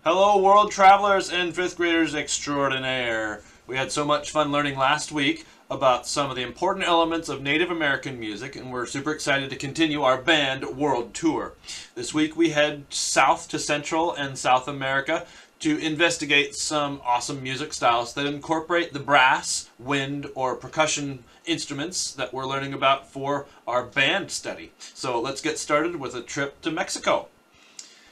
Hello, world travelers and fifth graders extraordinaire. We had so much fun learning last week about some of the important elements of Native American music, and we're super excited to continue our band world tour. This week we head south to Central and South America to investigate some awesome music styles that incorporate the brass, wind, or percussion instruments that we're learning about for our band study. So let's get started with a trip to Mexico.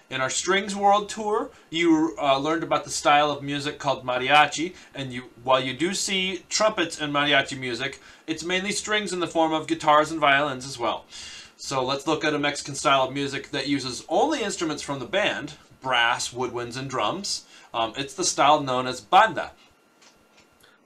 In our Strings World Tour, you learned about the style of music called mariachi, and while you do see trumpets in mariachi music, it's mainly strings in the form of guitars and violins as well. So let's look at a Mexican style of music that uses only instruments from the band, brass, woodwinds, and drums. It's the style known as banda.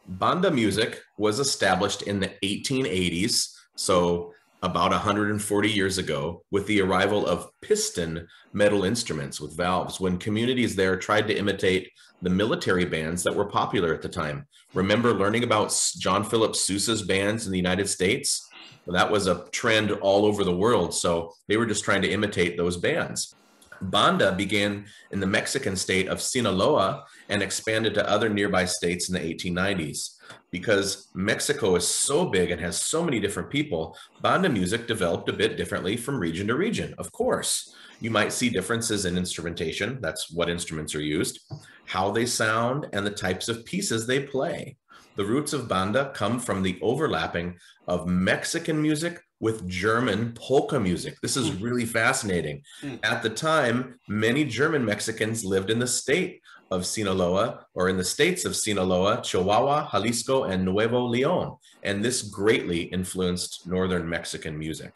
Banda music was established in the 1880s, so about 140 years ago, with the arrival of piston metal instruments with valves, when communities there tried to imitate the military bands that were popular at the time. Remember learning about John Philip Sousa's bands in the United States? Well, that was a trend all over the world, so they were just trying to imitate those bands. Banda began in the Mexican state of Sinaloa and expanded to other nearby states in the 1890s. Because Mexico is so big and has so many different people, banda music developed a bit differently from region to region. Of course, you might see differences in instrumentation, that's what instruments are used, how they sound, and the types of pieces they play. The roots of banda come from the overlapping of Mexican music with German polka music. This is really fascinating. At the time, many German Mexicans lived in the state of Sinaloa, or in the states of Sinaloa, Chihuahua, Jalisco, and Nuevo León, and this greatly influenced northern Mexican music.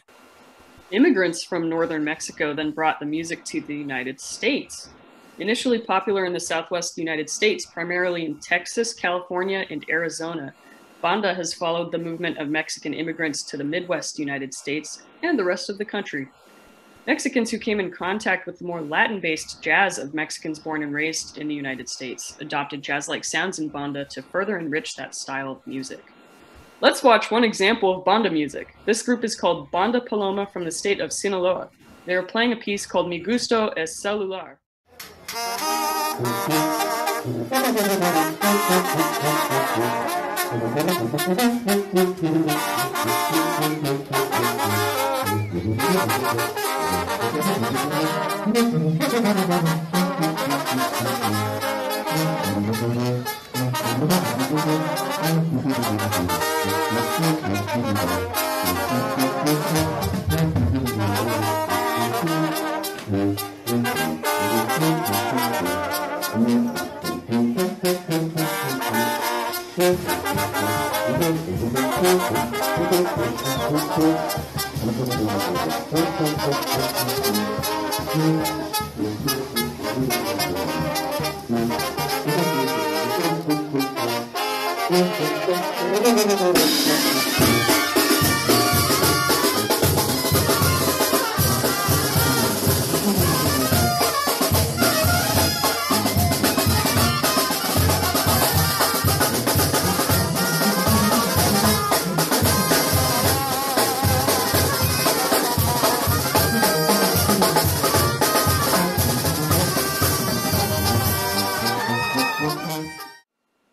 Immigrants from northern Mexico then brought the music to the United States. Initially popular in the Southwest United States, primarily in Texas, California, and Arizona, banda has followed the movement of Mexican immigrants to the Midwest United States and the rest of the country. Mexicans who came in contact with the more Latin-based jazz of Mexicans born and raised in the United States adopted jazz-like sounds in banda to further enrich that style of music. Let's watch one example of banda music. This group is called Banda Paloma from the state of Sinaloa. They are playing a piece called Mi Gusto es Celular.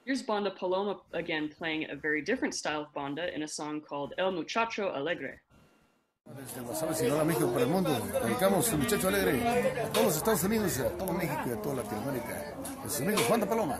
Here's Banda Paloma again playing a very different style of banda in a song called El Muchacho Alegre. Desde Guasave, Sinaloa, México, para el mundo, dedicamos El Muchacho Alegre a todos los Estados Unidos, a todo México y a toda Latinoamérica. De sus amigos Banda Paloma.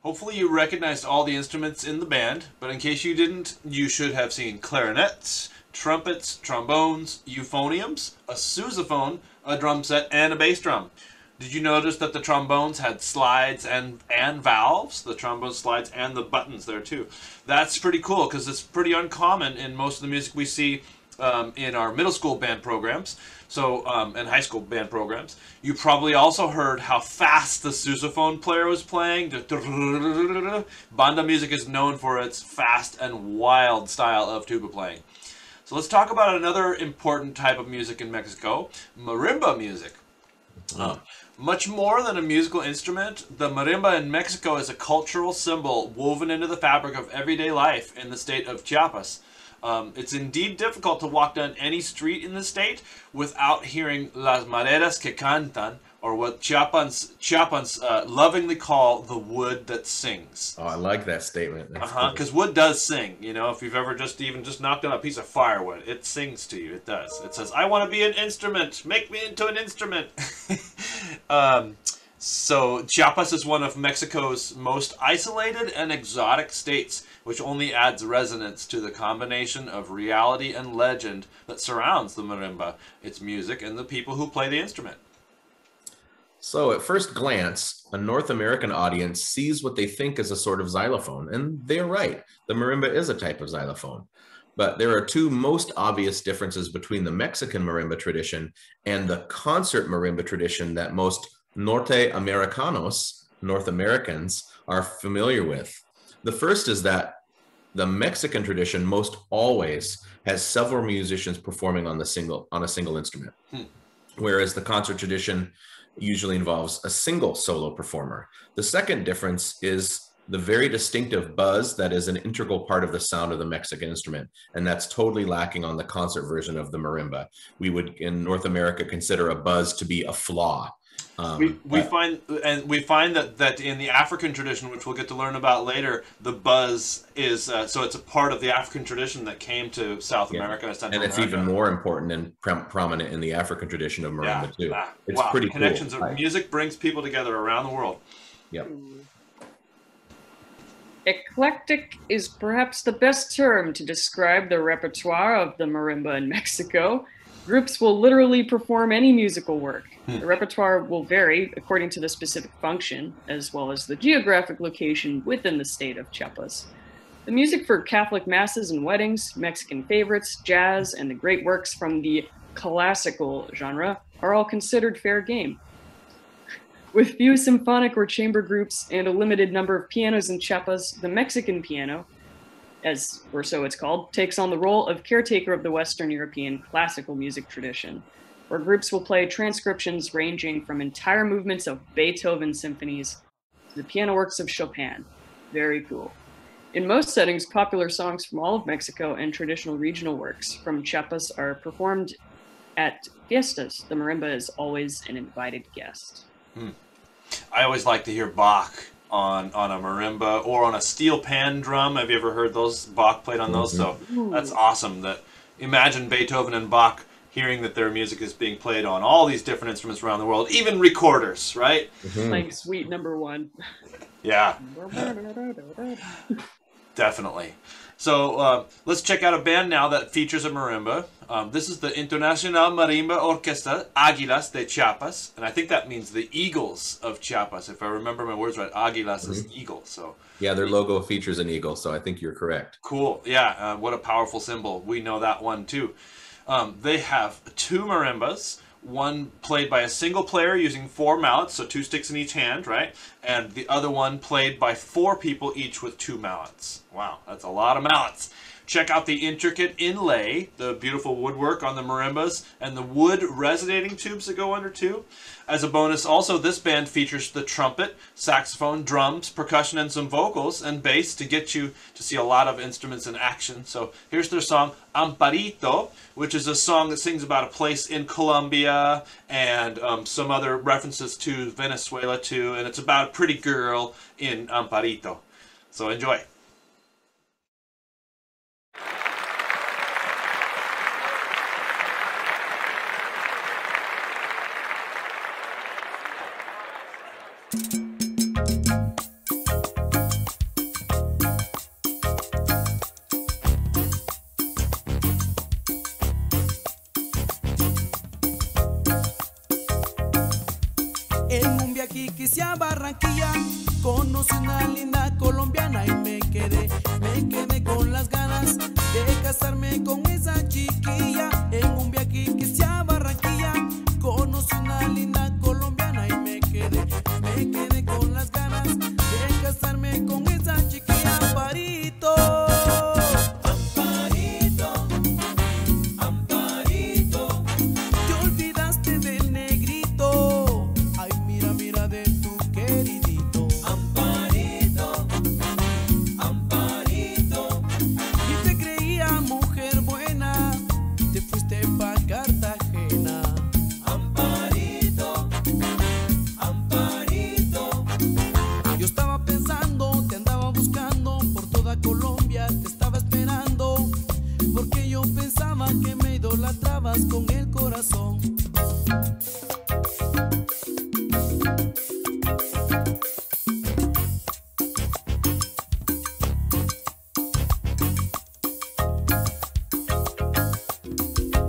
Hopefully you recognized all the instruments in the band, but in case you didn't, you should have seen clarinets, trumpets, trombones, euphoniums, a sousaphone, a drum set, and a bass drum. Did you notice that the trombones had slides and valves? The trombone slides and the buttons there too. That's pretty cool because it's pretty uncommon in most of the music we see in our middle school band programs, and high school band programs. You probably also heard how fast the sousaphone player was playing. Banda music is known for its fast and wild style of tuba playing. So let's talk about another important type of music in Mexico, marimba music. Much more than a musical instrument, the marimba in Mexico is a cultural symbol woven into the fabric of everyday life in the state of Chiapas. It's indeed difficult to walk down any street in the state without hearing Las Maderas que Cantan, or what Chiapans lovingly call the wood that sings. Oh, I like that statement. Because wood does sing. You know, if you've ever just knocked down a piece of firewood, it sings to you. It does. It says, "I want to be an instrument. Make me into an instrument." So Chiapas is one of Mexico's most isolated and exotic states, which only adds resonance to the combination of reality and legend that surrounds the marimba, its music, and the people who play the instrument. So at first glance, a North American audience sees what they think is a sort of xylophone, and they're right. The marimba is a type of xylophone. But there are two most obvious differences between the Mexican marimba tradition and the concert marimba tradition that most Norte Americanos, North Americans, are familiar with. The first is that the Mexican tradition most always has several musicians performing on a single instrument, whereas the concert tradition usually involves a single solo performer. The second difference is the very distinctive buzz that is an integral part of the sound of the Mexican instrument, and that's totally lacking on the concert version of the marimba. We would, in North America, consider a buzz to be a flaw. We find that in the African tradition, which we'll get to learn about later, the buzz is so it's a part of the African tradition that came to South America and Central America. And it's even more important and prominent in the African tradition of marimba too. It's pretty cool. Connections of music brings people together around the world. Yep. Eclectic is perhaps the best term to describe the repertoire of the marimba in Mexico. Groups will literally perform any musical work. The repertoire will vary according to the specific function, as well as the geographic location within the state of Chiapas. The music for Catholic masses and weddings, Mexican favorites, jazz, and the great works from the classical genre are all considered fair game. With few symphonic or chamber groups and a limited number of pianos in Chiapas, the Mexican piano, or so it's called, takes on the role of caretaker of the Western European classical music tradition, where groups will play transcriptions ranging from entire movements of Beethoven symphonies to the piano works of Chopin. Very cool. In most settings, popular songs from all of Mexico and traditional regional works from Chiapas are performed at fiestas. The marimba is always an invited guest. I always like to hear Bach on a marimba or on a steel pan drum. Have you ever heard those? Bach played on those, so that's awesome. Imagine Beethoven and Bach hearing that their music is being played on all these different instruments around the world, even recorders, right? Playing Suite Number 1. Yeah. Definitely. So let's check out a band now that features a marimba. This is the Internacional Marimba Orquesta Águilas de Chiapas, and I think that means the Eagles of Chiapas, if I remember my words right. Águilas is eagle, so. Yeah, their logo features an eagle, so I think you're correct. Cool. Yeah, what a powerful symbol. We know that one too. They have 2 marimbas, one played by a single player using 4 mallets, so 2 sticks in each hand, right? And the other one played by 4 people each with 2 mallets. Wow, that's a lot of mallets. Check out the intricate inlay, the beautiful woodwork on the marimbas, and the wood resonating tubes that go under too. As a bonus, also, this band features the trumpet, saxophone, drums, percussion, and some vocals, and bass to get you to see a lot of instruments in action. So here's their song, Amparito, which is a song that sings about a place in Colombia and some other references to Venezuela too, and it's about a pretty girl in Amparito. So enjoy. En un viaje quise a Barranquilla, conocí una linda colombiana y me quedé con las ganas de casarme con esa chiquilla. En un viaje quise a Barranquilla, conocí una linda colombiana y me quedé con las ganas de casarme con esa chiquilla. Amparito. Que me idolatrabas con el corazón.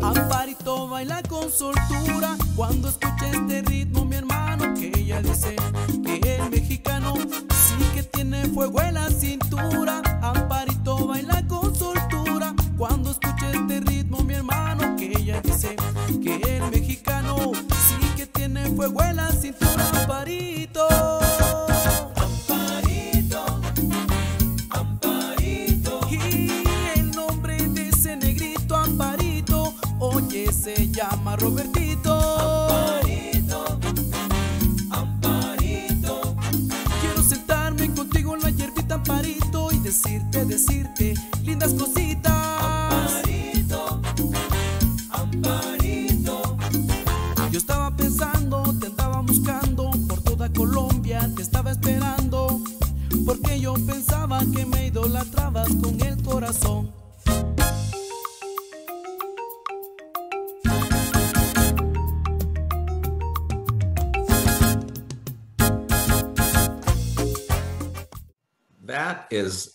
Amparito baila con soltura cuando escucha este ritmo, mi hermano, que ella dice que el mexicano sí que tiene fuego en la cintura. Amparito baila con soltura cuando escucha este ritmo, mi hermano, que ella dice que el mexicano sí que tiene fuego en la cintura. Amparito. Amparito, Amparito. Y el nombre de ese negrito, Amparito, oye, se llama Robertito. Amparito, Amparito. Quiero sentarme contigo en la hierbita, Amparito, y decirte lindas cositas. Amparito, Amparito. Yo estaba pensando, te andaba buscando por toda Colombia, te estaba esperando, porque yo pensaba que me idolatrabas con el corazón. That is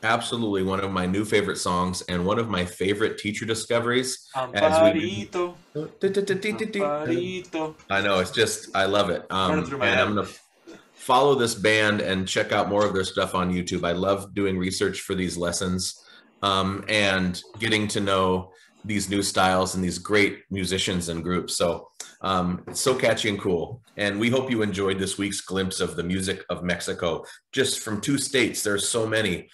absolutely one of my new favorite songs and one of my favorite teacher discoveries. Amparito, Amparito. I know, it's just, I love it. And I'm going to follow this band and check out more of their stuff on YouTube. I love doing research for these lessons and getting to know these new styles and these great musicians and groups. So it's so catchy and cool. And we hope you enjoyed this week's glimpse of the music of Mexico, just from 2 states. There's so many.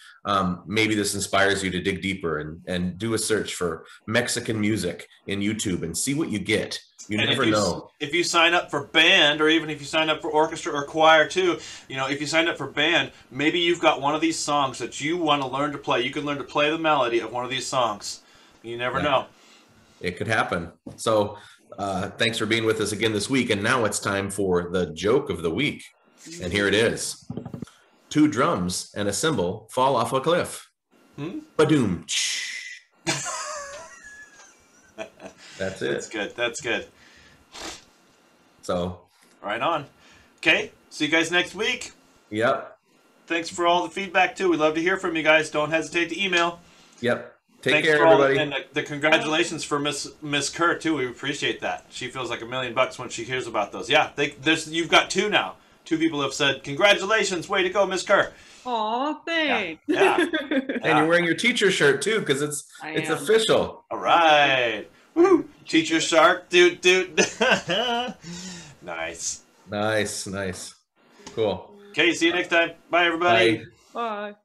Maybe this inspires you to dig deeper and do a search for Mexican music in YouTube and see what you get. You never know. If you sign up for band, or even if you sign up for orchestra or choir too, you know, if you sign up for band, maybe you've got one of these songs that you want to learn to play. You can learn to play the melody of one of these songs. You never know. It could happen. So thanks for being with us again this week. And now it's time for the joke of the week. And here it is. 2 drums and a cymbal fall off a cliff. Ba-doom. That's it. That's good. That's good. So. Right on. Okay. See you guys next week. Yep. Thanks for all the feedback too. We love to hear from you guys. Don't hesitate to email. Yep. Take Thanks care, for all everybody. and the congratulations for Miss Kerr too. We appreciate that. She feels like $1 million when she hears about those. Yeah, you've got 2 now. 2 people have said congratulations, way to go, Miss Kerr. Aw, thanks. Yeah. And you're wearing your teacher shirt too, because it's official. All right. Woo! Teacher Shark, dude. Nice. Nice. Cool. Okay, see you next time. Bye, everybody. Bye. Bye.